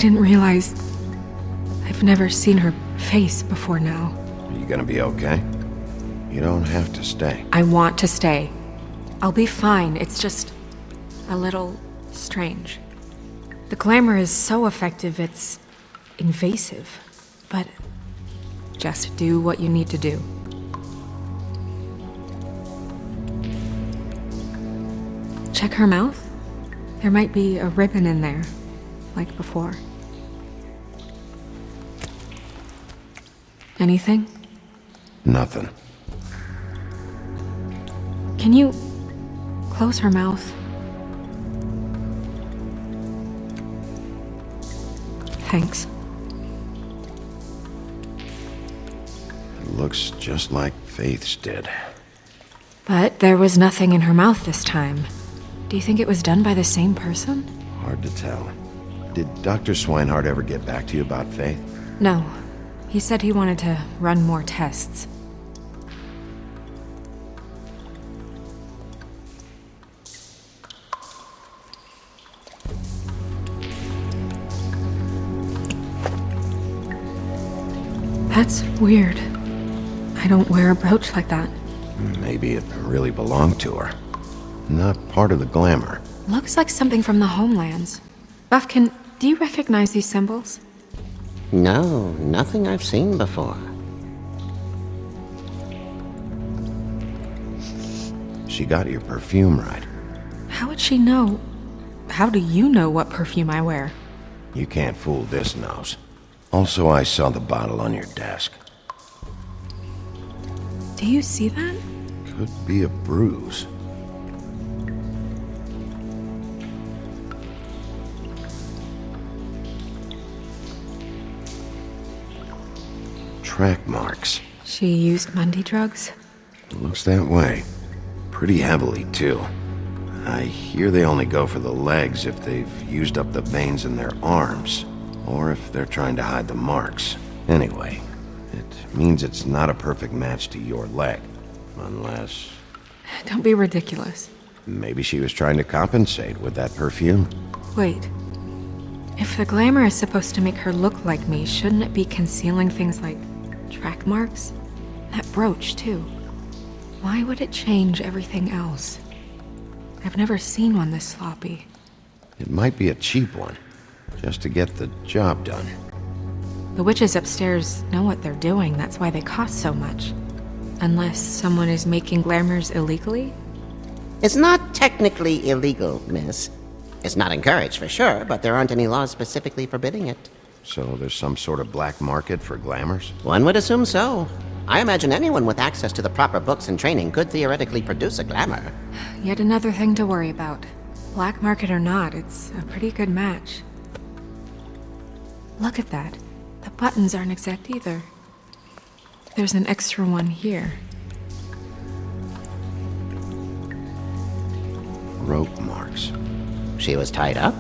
didn't realize... I've never seen her face before now. Are you gonna be okay? You don't have to stay. I want to stay. I'll be fine. It's just... a little... strange. The glamour is so effective, it's... invasive. But... just do what you need to do. Check her mouth. There might be a ribbon in there, like before. Anything? Nothing. Can you close her mouth? Thanks. It looks just like Faith's did. But there was nothing in her mouth this time. Do you think it was done by the same person? Hard to tell. Did Dr. Swinehart ever get back to you about Faith? No. He said he wanted to run more tests. That's weird. I don't wear a brooch like that. Maybe it really belonged to her. Not part of the glamour. Looks like something from the homelands. Buffkin, do you recognize these symbols? No, nothing I've seen before. She got your perfume right. How would she know? How do you know what perfume I wear? You can't fool this nose. Also, I saw the bottle on your desk. Do you see that? Could be a bruise. Track marks. She used Mundy drugs? Looks that way. Pretty heavily, too. I hear they only go for the legs if they've used up the veins in their arms, or if they're trying to hide the marks. Anyway, it means it's not a perfect match to your leg. Unless... Don't be ridiculous. maybe she was trying to compensate with that perfume. Wait. If the glamour is supposed to make her look like me, shouldn't it be concealing things like track marks? That brooch, too. Why would it change everything else? I've never seen one this sloppy. It might be a cheap one, just to get the job done. The witches upstairs know what they're doing, that's why they cost so much. Unless someone is making glamours illegally? It's not technically illegal, miss. It's not encouraged for sure, but there aren't any laws specifically forbidding it. So there's some sort of black market for glamours? One would assume so. I imagine anyone with access to the proper books and training could theoretically produce a glamour. Yet another thing to worry about. Black market or not, it's a pretty good match. Look at that. The buttons aren't exact either. There's an extra one here. Rope marks. She was tied up?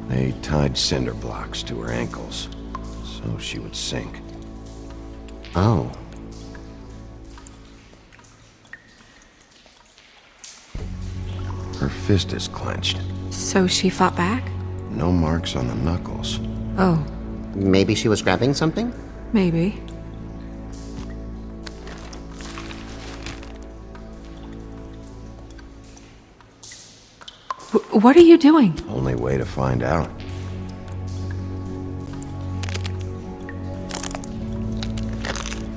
They tied cinder blocks to her ankles, so she would sink. Oh. Her fist is clenched. So she fought back? No marks on the knuckles. Oh, Maybe she was grabbing something? maybe. What are you doing? Only way to find out.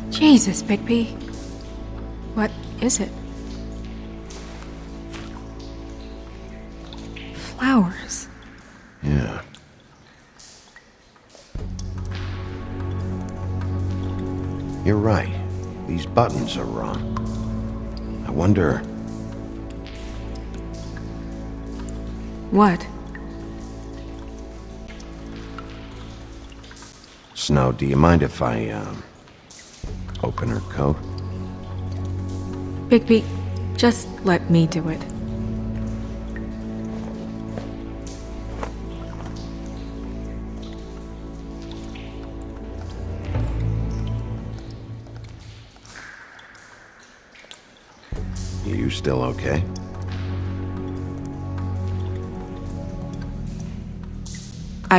Jesus, Bigby. What is it? Flowers. Yeah. You're right. These buttons are wrong. I wonder... What? Snow, do you mind if I, open her coat? Bigby, just let me do it. You still okay?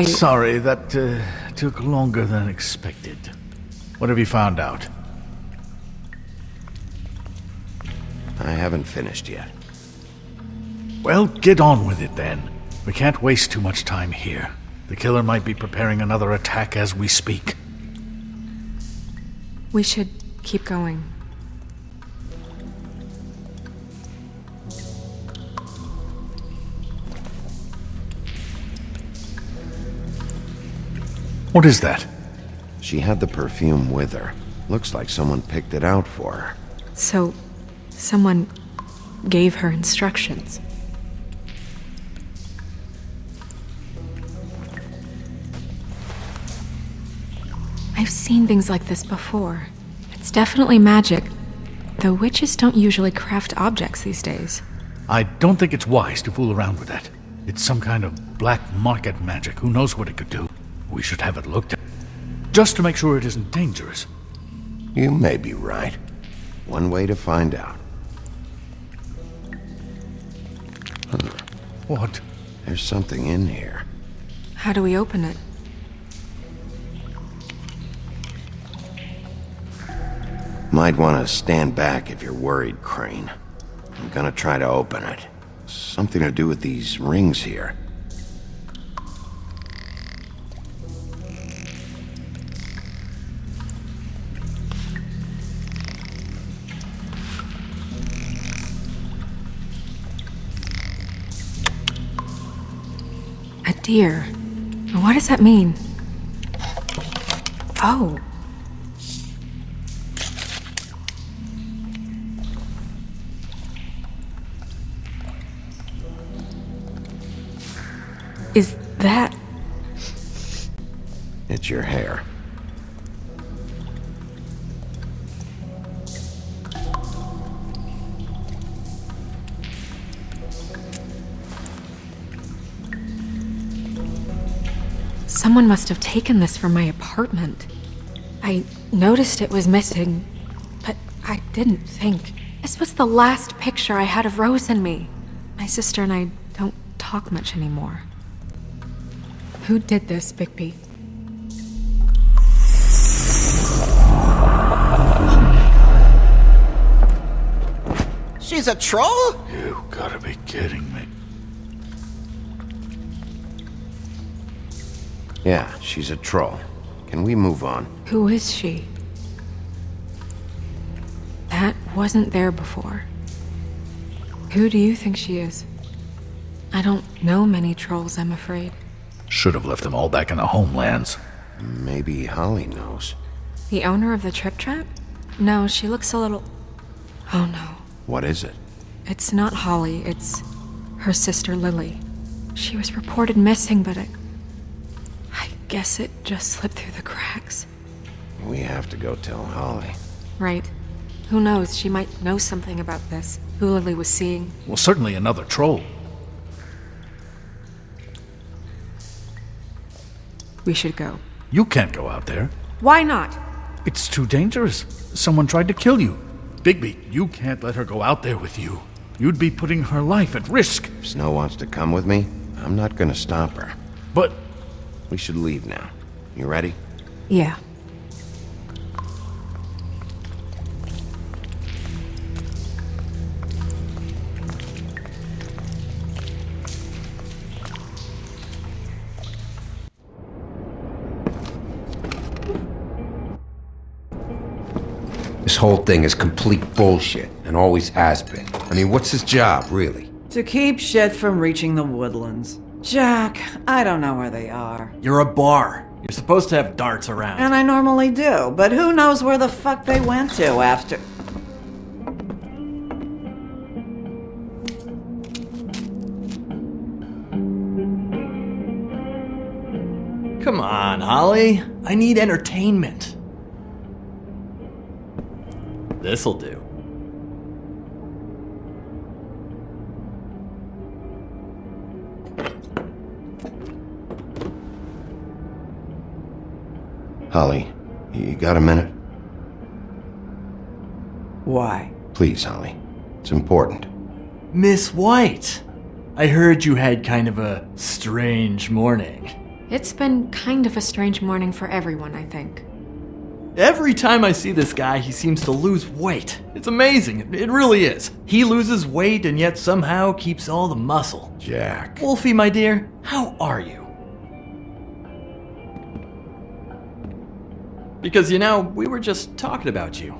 Sorry, that took longer than expected. What have you found out? I haven't finished yet. Well, get on with it then. We can't waste too much time here. The killer might be preparing another attack as we speak. We should keep going. What is that? She had the perfume with her. Looks like someone picked it out for her. So, someone gave her instructions. I've seen things like this before. It's definitely magic, though witches don't usually craft objects these days. I don't think it's wise to fool around with that. It's some kind of black market magic. Who knows what it could do? We should have it looked at, just to make sure it isn't dangerous. You may be right. One way to find out. What? There's something in here. How do we open it? Might want to stand back if you're worried, Crane. I'm gonna try to open it. Something to do with these rings here. A deer. What does that mean? Oh. Is that... It's your hair. Someone must have taken this from my apartment. I noticed it was missing, but I didn't think. This was the last picture I had of Rose and me. My sister and I don't talk much anymore. Who did this, Bigby? She's a troll? You gotta be kidding me. Yeah, she's a troll. Can we move on? Who is she? That wasn't there before. Who do you think she is? I don't know many trolls, I'm afraid. Should have left them all back in the homelands. Maybe Holly knows. The owner of the Trip Trap? No, she looks a little... Oh no. What is it? It's not Holly, it's her sister Lily. She was reported missing, but I guess it just slipped through the cracks. We have to go tell Holly. Right. Who knows, she might know something about this. Who Lily was seeing. Well, certainly another troll. We should go. You can't go out there. Why not? It's too dangerous. Someone tried to kill you. Bigby, you can't let her go out there with you. You'd be putting her life at risk. If Snow wants to come with me, I'm not gonna stop her. But We should leave now. You ready? Yeah. This whole thing is complete bullshit, and always has been. I mean, what's his job, really? To keep shit from reaching the woodlands. Jack, I don't know where they are. You're a bar. You're supposed to have darts around. And I normally do, but who knows where the fuck they went to after... Come on, Holly. I need entertainment. This'll do. Holly, you got a minute? Why? Please, Holly. It's important. Miss White, I heard you had kind of a strange morning. It's been kind of a strange morning for everyone, I think. Every time I see this guy, he seems to lose weight. It's amazing. It really is. He loses weight and yet somehow keeps all the muscle. Jack. Wolfie, my dear, how are you? Because, we were just talking about you.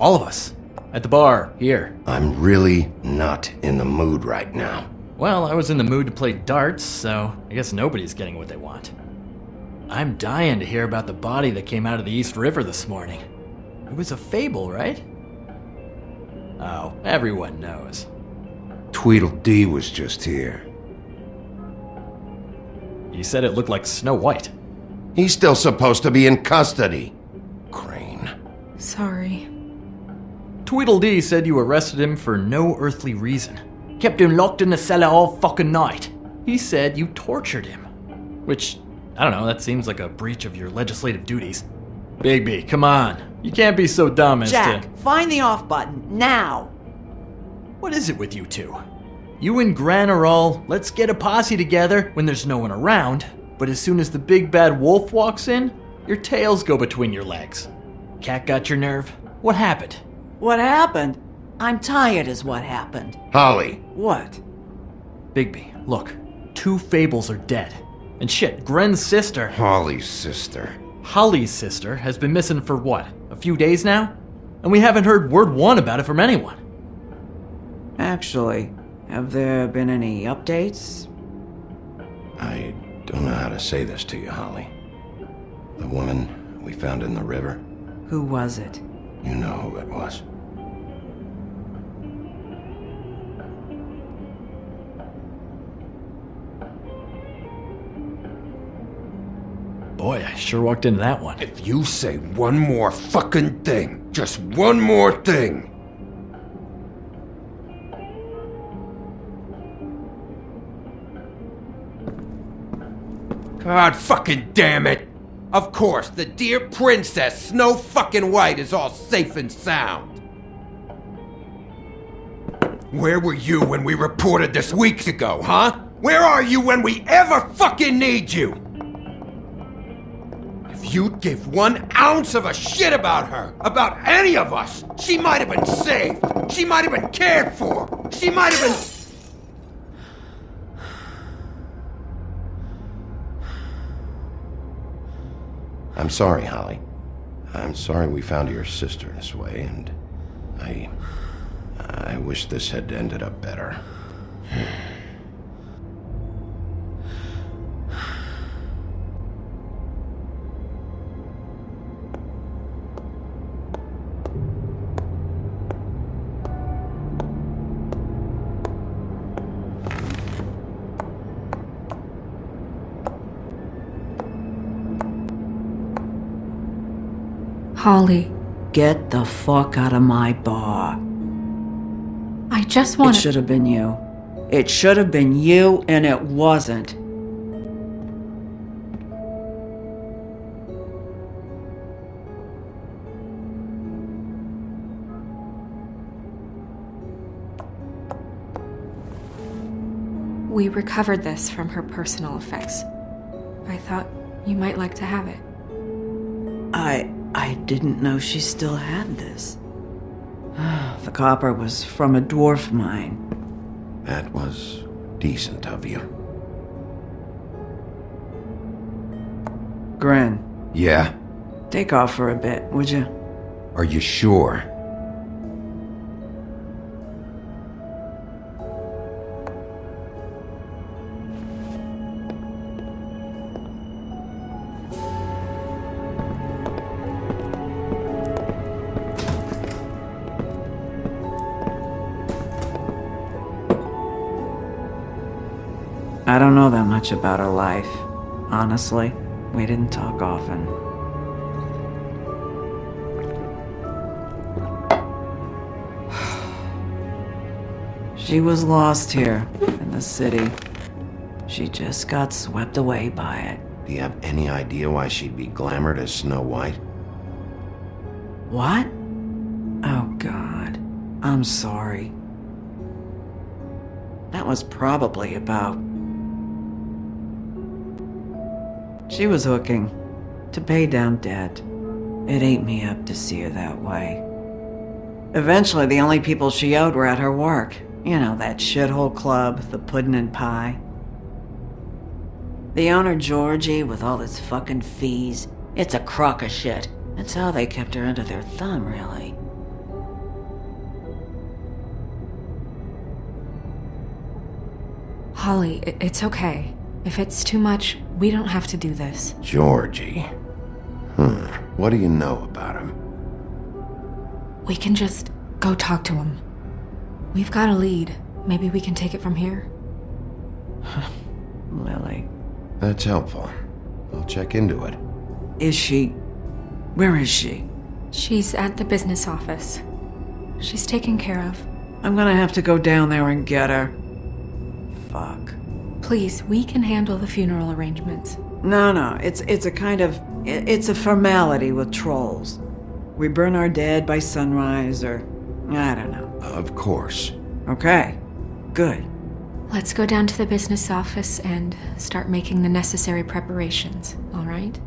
All of us. At the bar, here. I'm really not in the mood right now. Well, I was in the mood to play darts, so I guess nobody's getting what they want. I'm dying to hear about the body that came out of the East River this morning. It was a fable, right? Oh, everyone knows. Tweedledee was just here. You said it looked like Snow White. He's still supposed to be in custody. Crane. Sorry. Tweedledee said you arrested him for no earthly reason. Kept him locked in the cellar all fucking night. He said you tortured him. Which, I don't know, that seems like a breach of your legislative duties. Bigby, come on. You can't be so dumb as Jack, to... find the off button, now! What is it with you two? You and Gran are all, let's get a posse together when there's no one around, but as soon as the big bad wolf walks in, your tails go between your legs. Cat got your nerve? What happened? What happened? I'm tired is what happened. Holly. What? Bigby, look. 2 Fables are dead. And shit, Gren's sister, Holly's sister. Holly's sister, has been missing for what, a few days now? And we haven't heard word one about it from anyone. Actually, have there been any updates? I don't know how to say this to you, Holly. The woman we found in the river, Who was it? you know who it was. Boy, I sure walked into that one. If you say one more fucking thing, just one more thing. God fucking damn it! Of course, the dear princess Snow fucking White is all safe and sound. Where were you when we reported this weeks ago, huh? Where are you when we ever fucking need you? If you'd give 1 ounce of a shit about her, about any of us, she might have been saved. She might have been cared for. She might have been... I'm sorry, Holly. I'm sorry we found your sister this way, and I wish this had ended up better. Holly, Get the fuck out of my bar. I just It want should have been you. It should have been you, and it wasn't. We recovered this from her personal effects. I thought you might like to have it. I didn't know she still had this. The copper was from a dwarf mine. That was decent of you. Gren, Yeah? take off for a bit, would you? Are you sure? I don't know that much about her life. Honestly, we didn't talk often. She was lost here in the city. She just got swept away by it. Do you have any idea why she'd be glamored as Snow White? What? Oh, God. I'm sorry. That was probably about... She was hooking. To pay down debt. It ate me up to see her that way. Eventually, the only people she owed were at her work. You know, that shithole club, the pudding and pie. The owner, Georgie, with all his fucking fees, it's a crock of shit. That's how they kept her under their thumb, really. Holly, it's okay. If it's too much, we don't have to do this. Georgie. What do you know about him? We can just go talk to him. We've got a lead. Maybe we can take it from here? Lily. That's helpful. I'll check into it. Is she... Where is she? She's at the business office. She's taken care of. I'm gonna have to go down there and get her. Fuck. Please, we can handle the funeral arrangements. No, it's a kind of... It's a formality with trolls. We burn our dead by sunrise, or... I don't know. Of course. Okay. Good. Let's go down to the business office and start making the necessary preparations, all right?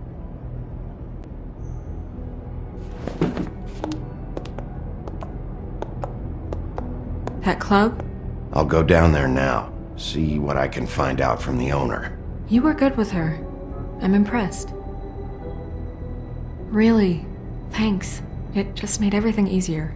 That club? I'll go down there now. See what I can find out from the owner. You were good with her. I'm impressed. Really, thanks. It just made everything easier.